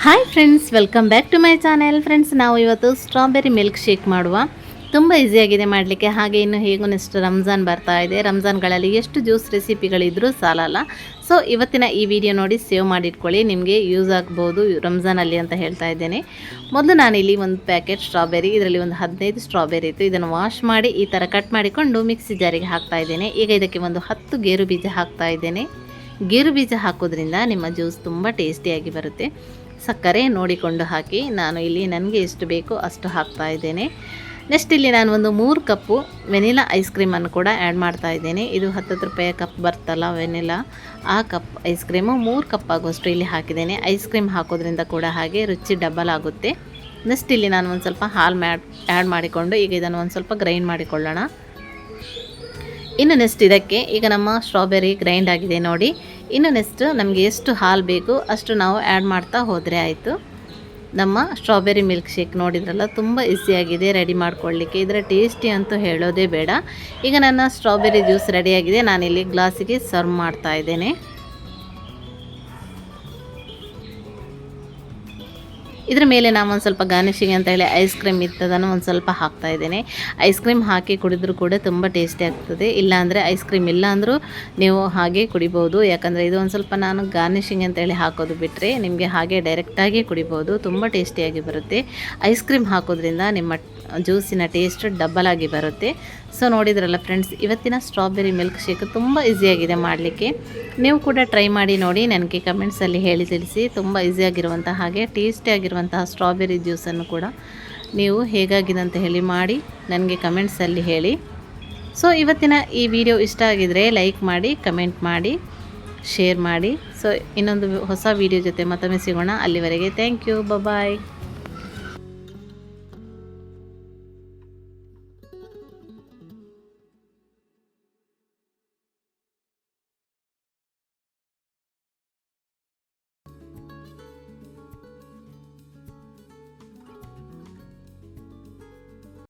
Hi friends, welcome back to my channel. Friends, ನಾವು ಇವತ್ತು strawberry milk shake ಮಾಡುವ. ತುಂಬ ಈಸಿಯಾಗಿದೆ ಮಾಡಲಿಕ್ಕೆ. ಹಾಗೆ ಇನ್ನು ಹೇಗೂ ನೆಕ್ಸ್ಟ್ ರಂಜಾನ್ ಬರ್ತಾ ಇದೆ. ರಂಜಾನ್ಗಳಲ್ಲಿ ಎಷ್ಟು ಜ್ಯೂಸ್ ರೆಸಿಪಿಗಳಿದ್ರೂ ಸಾಲಲ್ಲ. ಸೊ ಇವತ್ತಿನ ಈ ವಿಡಿಯೋ ನೋಡಿ ಸೇವ್ ಮಾಡಿಟ್ಕೊಳ್ಳಿ, ನಿಮಗೆ ಯೂಸ್ ಆಗ್ಬೋದು ರಂಜಾನಲ್ಲಿ ಅಂತ ಹೇಳ್ತಾ ಇದ್ದೇನೆ. ಮೊದಲು ನಾನಿಲ್ಲಿ ಒಂದು ಪ್ಯಾಕೆಟ್ ಸ್ಟ್ರಾಬೆರಿ, ಇದರಲ್ಲಿ ಒಂದು 15 ಸ್ಟ್ರಾಬೆರಿ ಇತ್ತು. ಇದನ್ನು ವಾಶ್ ಮಾಡಿ ಈ ಥರ ಕಟ್ ಮಾಡಿಕೊಂಡು ಮಿಕ್ಸಿ ಜಾರಿಗೆ ಹಾಕ್ತಾ ಇದ್ದೇನೆ. ಈಗ ಇದಕ್ಕೆ ಒಂದು 10 ಗೇರು ಬೀಜ ಹಾಕ್ತಾ ಇದ್ದೇನೆ. ಗೇರು ಬೀಜ ಹಾಕೋದ್ರಿಂದ ನಿಮ್ಮ ಜ್ಯೂಸ್ ತುಂಬ ಟೇಸ್ಟಿಯಾಗಿ ಬರುತ್ತೆ. ಸಕ್ಕರೆ ನೋಡಿಕೊಂಡು ಹಾಕಿ. ನಾನು ಇಲ್ಲಿ ನನಗೆ ಎಷ್ಟು ಬೇಕೋ ಅಷ್ಟು ಹಾಕ್ತಾ ಇದ್ದೇನೆ. ನೆಕ್ಸ್ಟ್ ಇಲ್ಲಿ ನಾನು ಒಂದು 3 ಕಪ್ಪು ವೆನಿಲಾ ಐಸ್ ಕ್ರೀಮನ್ನು ಕೂಡ ಆ್ಯಡ್ ಮಾಡ್ತಾ ಇದ್ದೇನೆ. ಇದು 10 ರೂಪಾಯಿಯ ಕಪ್ ಬರ್ತಲ್ಲ ವೆನಿಲಾ, ಆ ಕಪ್ ಐಸ್ ಕ್ರೀಮು 3 ಕಪ್ ಆಗುವಷ್ಟು ಇಲ್ಲಿ ಹಾಕಿದ್ದೇನೆ. ಐಸ್ ಕ್ರೀಮ್ ಹಾಕೋದ್ರಿಂದ ಕೂಡ ಹಾಗೆ ರುಚಿ ಡಬಲ್ ಆಗುತ್ತೆ. ನೆಕ್ಸ್ಟ್ ಇಲ್ಲಿ ನಾನು ಒಂದು ಸ್ವಲ್ಪ ಹಾಲು ಆ್ಯಡ್ ಮಾಡಿಕೊಂಡು ಈಗ ಇದನ್ನು ಒಂದು ಸ್ವಲ್ಪ ಗ್ರೈಂಡ್ ಮಾಡಿಕೊಳ್ಳೋಣ. ಇನ್ನು ನೆಕ್ಸ್ಟ್ ಇದಕ್ಕೆ ಈಗ ನಮ್ಮ ಸ್ಟ್ರಾಬೆರಿ ಗ್ರೈಂಡ್ ಆಗಿದೆ ನೋಡಿ. ಇನ್ನು ನೆಕ್ಸ್ಟ್ ನಮಗೆ ಎಷ್ಟು ಹಾಲು ಬೇಕು ಅಷ್ಟು ನಾವು ಆ್ಯಡ್ ಮಾಡ್ತಾ ಹೋದರೆ ಆಯಿತು. ನಮ್ಮ ಸ್ಟ್ರಾಬೆರಿ ಮಿಲ್ಕ್ ಶೇಕ್ ನೋಡಿದ್ರಲ್ಲ, ತುಂಬ ಈಸಿಯಾಗಿದೆ ರೆಡಿ ಮಾಡ್ಕೊಳ್ಳಿಕ್ಕೆ. ಇದರ ಟೇಸ್ಟಿ ಅಂತೂ ಹೇಳೋದೇ ಬೇಡ. ಈಗ ನನ್ನ ಸ್ಟ್ರಾಬೆರಿ ಜ್ಯೂಸ್ ರೆಡಿಯಾಗಿದೆ. ನಾನಿಲ್ಲಿ ಗ್ಲಾಸಿಗೆ ಸರ್ವ್ ಮಾಡ್ತಾ ಇದ್ದೇನೆ. ಇದರ ಮೇಲೆ ನಾನು ಒಂದು ಸ್ವಲ್ಪ ಗಾರ್ನಿಷಿಂಗ್ ಅಂತ ಹೇಳಿ ಐಸ್ ಕ್ರೀಮ್ ಇತ್ತದನ್ನು ಒಂದು ಸ್ವಲ್ಪ ಹಾಕ್ತಾ ಇದ್ದೇನೆ. ಐಸ್ ಕ್ರೀಮ್ ಹಾಕಿ ಕುಡಿದ್ರೂ ಕೂಡ ತುಂಬ ಟೇಸ್ಟಿ ಆಗ್ತದೆ. ಇಲ್ಲಾಂದರೆ ಐಸ್ ಕ್ರೀಮ್ ಇಲ್ಲ ಅಂದರೂ ನೀವು ಹಾಗೆ ಕುಡಿಬೋದು. ಯಾಕಂದರೆ ಇದು ಒಂದು ಸ್ವಲ್ಪ ನಾನು ಗಾರ್ನಿಷಿಂಗ್ ಅಂತ ಹೇಳಿ ಹಾಕೋದು ಬಿಟ್ಟರೆ ನಿಮಗೆ ಹಾಗೆ ಡೈರೆಕ್ಟಾಗಿ ಕುಡಿಬೋದು. ತುಂಬ ಟೇಸ್ಟಿಯಾಗಿ ಬರುತ್ತೆ. ಐಸ್ ಕ್ರೀಮ್ ಹಾಕೋದ್ರಿಂದ ನಿಮ್ಮ ಜ್ಯೂಸಿನ ಟೇಸ್ಟ್ ಡಬಲ್ ಆಗಿ ಬರುತ್ತೆ. ಸೊ ನೋಡಿದ್ರಲ್ಲ ಫ್ರೆಂಡ್ಸ್, ಇವತ್ತಿನ ಸ್ಟ್ರಾಬೆರಿ ಮಿಲ್ಕ್ ಶೇಕ್ ತುಂಬ ಈಸಿಯಾಗಿದೆ ಮಾಡಲಿಕ್ಕೆ. ನೀವು ಕೂಡ ಟ್ರೈ ಮಾಡಿ ನೋಡಿ, ನನಗೆ ಕಮೆಂಟ್ಸಲ್ಲಿ ಹೇಳಿ ತಿಳಿಸಿ. ತುಂಬ ಈಸಿಯಾಗಿರುವಂಥ ಹಾಗೆ ಟೇಸ್ಟಿಯಾಗಿರುವಂತಹ ಸ್ಟ್ರಾಬೆರಿ ಜ್ಯೂಸನ್ನು ಕೂಡ ನೀವು ಹೇಗಾಗಿದೆ ಅಂತ ಹೇಳಿ ಮಾಡಿ ನನಗೆ ಕಮೆಂಟ್ಸಲ್ಲಿ ಹೇಳಿ. ಸೊ ಇವತ್ತಿನ ಈ ವಿಡಿಯೋ ಇಷ್ಟ ಆಗಿದರೆ ಲೈಕ್ ಮಾಡಿ, ಕಮೆಂಟ್ ಮಾಡಿ, ಶೇರ್ ಮಾಡಿ. ಸೊ ಇನ್ನೊಂದು ಹೊಸ ವಿಡಿಯೋ ಜೊತೆ ಮತ್ತೊಮ್ಮೆ ಸಿಗೋಣ. ಅಲ್ಲಿವರೆಗೆ ಥ್ಯಾಂಕ್ ಯು, ಬಾಯ್.